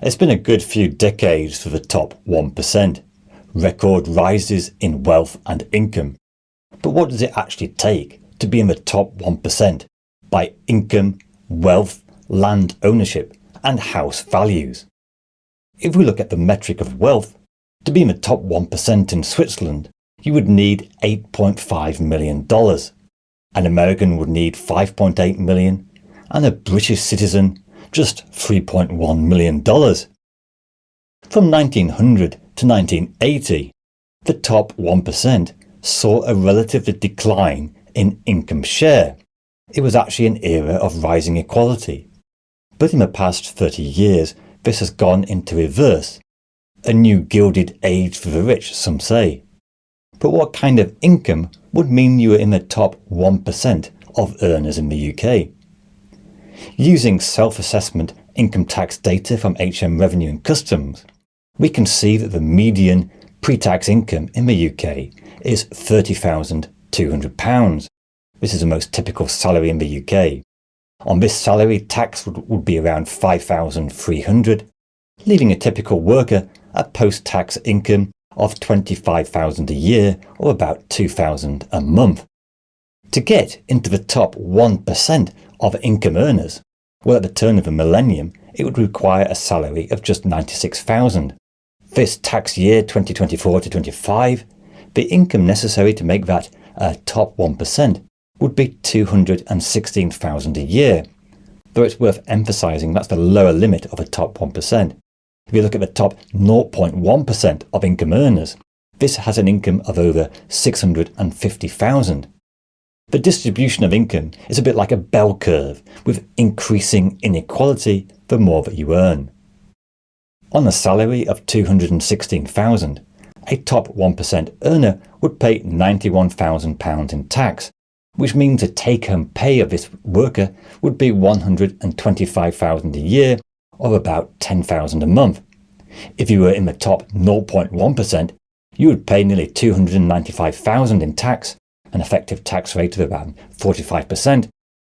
It's been a good few decades for the top 1%. Record rises in wealth and income. But what does it actually take to be in the top 1% by income, wealth, land ownership and house values? If we look at the metric of wealth, to be in the top 1% in Switzerland, you would need $8.5 million. An American would need $5.8 million and a British citizen just $3.1 million. From 1900 to 1980, the top 1% saw a relative decline in income share. It was actually an era of rising equality. But in the past 30 years, this has gone into reverse. A new gilded age for the rich, some say. But what kind of income would mean you were in the top 1% of earners in the UK? Using self-assessment income tax data from HM Revenue and Customs, we can see that the median pre-tax income in the UK is £30,200. This is the most typical salary in the UK. On this salary, tax would be around £5,300, leaving a typical worker a post-tax income of £25,000 a year or about £2,000 a month. To get into the top 1% of income earners, well, at the turn of the millennium, it would require a salary of just £96,000. This tax year 2024 to 25, the income necessary to make that top 1% would be £216,000 a year. Though it's worth emphasising that's the lower limit of a top 1%. If you look at the top 0.1% of income earners, this has an income of over £650,000. The distribution of income is a bit like a bell curve, with increasing inequality the more that you earn. On a salary of £216,000, a top 1% earner would pay £91,000 in tax, which means the take-home pay of this worker would be £125,000 a year, or about £10,000 a month. If you were in the top 0.1%, you would pay nearly £295,000 in tax, an effective tax rate of around 45%,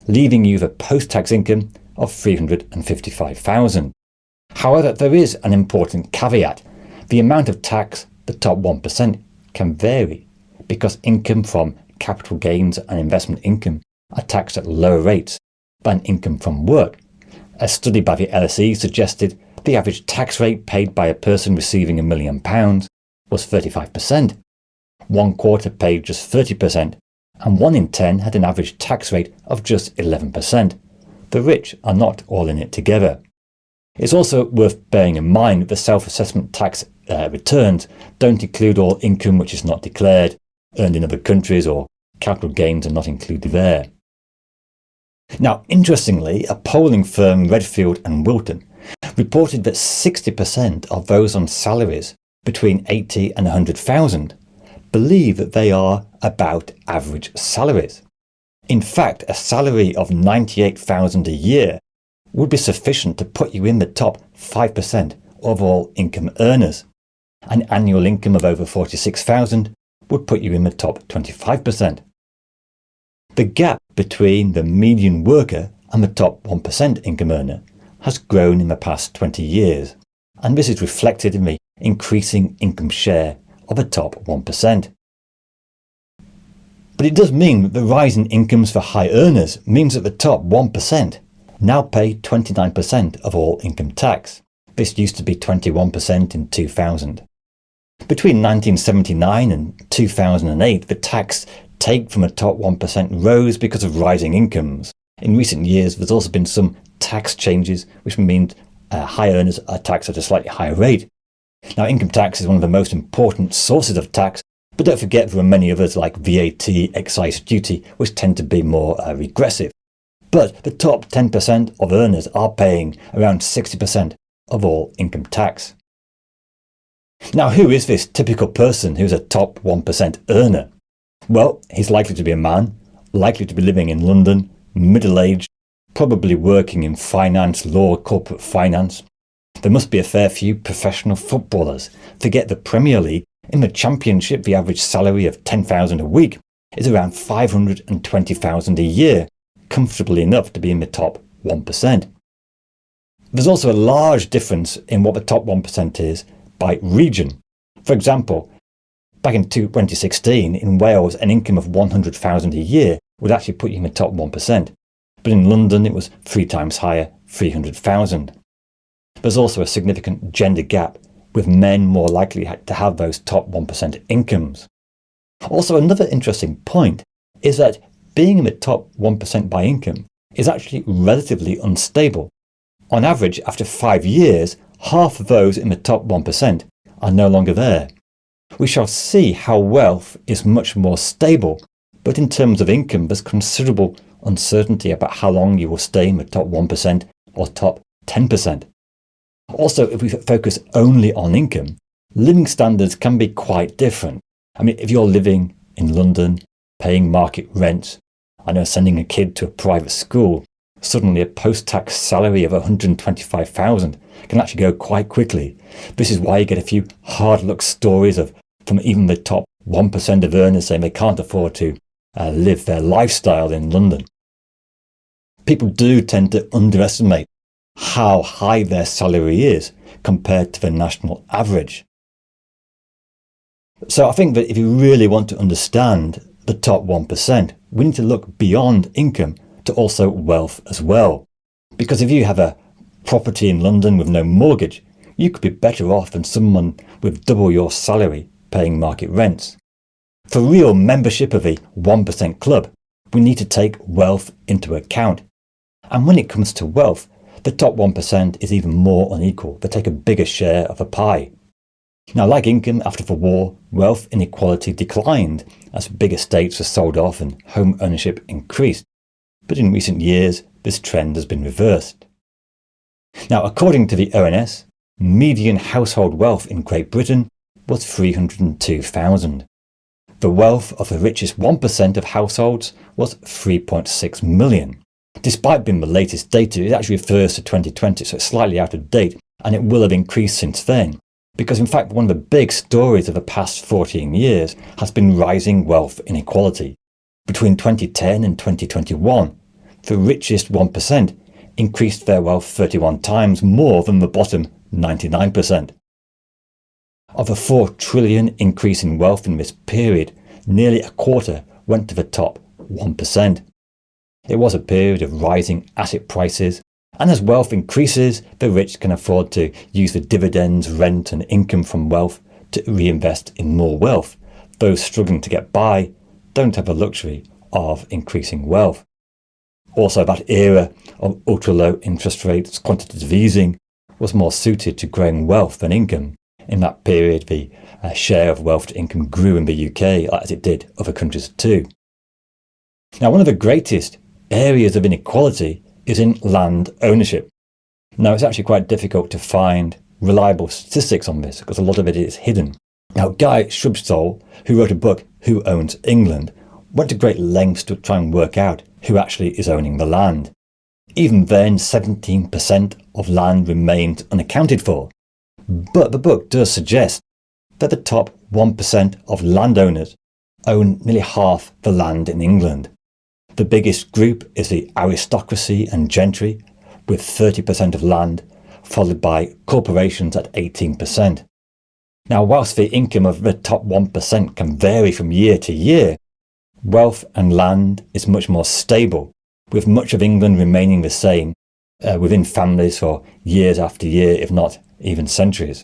leaving you the post-tax income of £355,000. However, there is an important caveat. The amount of tax the top 1% can vary because income from capital gains and investment income are taxed at lower rates than income from work. A study by the LSE suggested the average tax rate paid by a person receiving £1 million was 35%. 1/4 paid just 30%, and 1 in 10 had an average tax rate of just 11%. The rich are not all in it together. It's also worth bearing in mind that the self-assessment tax returns don't include all income which is not declared, earned in other countries, or capital gains are not included there. Now, interestingly, a polling firm Redfield and Wilton reported that 60% of those on salaries between 80 and 100,000 believe that they are about average salaries. In fact, a salary of £98,000 a year would be sufficient to put you in the top 5% of all income earners. An annual income of over £46,000 would put you in the top 25%. The gap between the median worker and the top 1% income earner has grown in the past 20 years, and this is reflected in the increasing income share of the top 1%. But it does mean that the rise in incomes for high earners means that the top 1% now pay 29% of all income tax. This used to be 21% in 2000. Between 1979 and 2008, the tax take from the top 1% rose because of rising incomes. In recent years, there's also been some tax changes, which means high earners are taxed at a slightly higher rate. Now, income tax is one of the most important sources of tax, but don't forget there are many others like VAT, excise duty, which tend to be more regressive. But the top 10% of earners are paying around 60% of all income tax. Now, who is this typical person who's a top 1% earner? Well, he's likely to be a man, likely to be living in London, middle-aged, probably working in finance, law, corporate finance. There must be a fair few professional footballers. Forget the Premier League. In the Championship, the average salary of £10,000 a week is around £520,000 a year, comfortably enough to be in the top 1%. There's also a large difference in what the top 1% is by region. For example, back in 2016, in Wales, an income of £100,000 a year would actually put you in the top 1%. But in London, it was 3 times higher, £300,000. There's also a significant gender gap, with men more likely to have those top 1% incomes. Also, another interesting point is that being in the top 1% by income is actually relatively unstable. On average, after 5 years, half of those in the top 1% are no longer there. We shall see how wealth is much more stable, but in terms of income, there's considerable uncertainty about how long you will stay in the top 1% or top 10%. Also, if we focus only on income, living standards can be quite different. I mean, if you're living in London, paying market rents, sending a kid to a private school, suddenly a post-tax salary of £125,000 can actually go quite quickly. This is why you get a few hard luck stories from even the top 1% of earners saying they can't afford to live their lifestyle in London. People do tend to underestimate how high their salary is compared to the national average. So I think that if you really want to understand the top 1%, we need to look beyond income to also wealth as well. Because if you have a property in London with no mortgage, you could be better off than someone with double your salary paying market rents. For real membership of a 1% club, we need to take wealth into account. And when it comes to wealth, the top 1% is even more unequal. They take a bigger share of the pie. Now, like income after the war, wealth inequality declined as big estates were sold off and home ownership increased. But in recent years, this trend has been reversed. Now, according to the ONS, median household wealth in Great Britain was £302,000. The wealth of the richest 1% of households was £3.6 million. Despite being the latest data, it actually refers to 2020, so it's slightly out of date, and it will have increased since then. Because in fact, one of the big stories of the past 14 years has been rising wealth inequality. Between 2010 and 2021, the richest 1% increased their wealth 31 times more than the bottom 99%. Of a $4 trillion increase in wealth in this period, nearly a quarter went to the top 1%. It was a period of rising asset prices, and as wealth increases, the rich can afford to use the dividends, rent and income from wealth to reinvest in more wealth. Those struggling to get by don't have the luxury of increasing wealth. Also, that era of ultra-low interest rates, quantitative easing, was more suited to growing wealth than income. In that period, the share of wealth to income grew in the UK, as it did other countries too. Now, one of the greatest areas of inequality is in land ownership. Now, it's actually quite difficult to find reliable statistics on this because a lot of it is hidden. Now, Guy Shrubsole, who wrote a book, Who Owns England, went to great lengths to try and work out who actually is owning the land. Even then, 17% of land remained unaccounted for. But the book does suggest that the top 1% of landowners own nearly half the land in England. The biggest group is the aristocracy and gentry, with 30% of land, followed by corporations at 18%. Now, whilst the income of the top 1% can vary from year to year, wealth and land is much more stable, with much of England remaining the same within families for years after year, if not even centuries.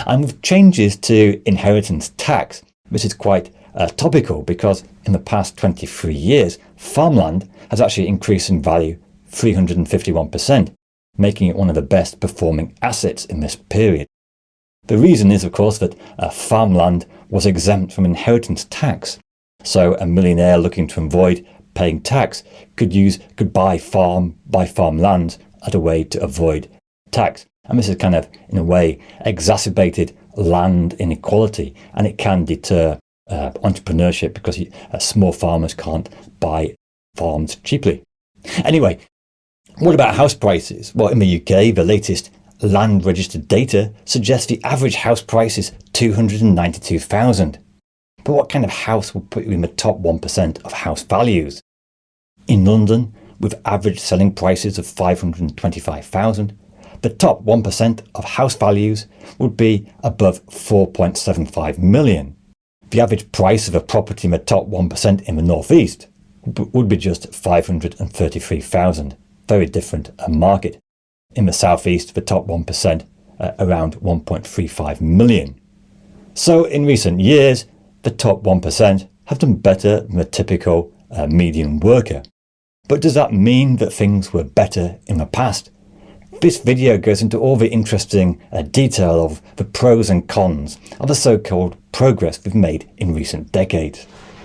And with changes to inheritance tax, this is quite topical because in the past 23 years, farmland has actually increased in value 351%, making it one of the best performing assets in this period. The reason is, of course, that farmland was exempt from inheritance tax. So a millionaire looking to avoid paying tax could buy farmland as a way to avoid tax. And this has kind of, in a way, exacerbated land inequality, and it can deter entrepreneurship because small farmers can't buy farms cheaply. Anyway, what about house prices? Well, in the UK, the latest land registered data suggests the average house price is $292,000. But what kind of house will put you in the top 1% of house values? In London, with average selling prices of $525,000, the top 1% of house values would be above 4.75 million. The average price of a property in the top 1% in the northeast would be just 533,000. Very different a market. In the southeast, the top 1% around 1.35 million. So in recent years, the top 1% have done better than the typical median worker. But does that mean that things were better in the past? This video goes into all the interesting detail of the pros and cons of the so-called progress we've made in recent decades.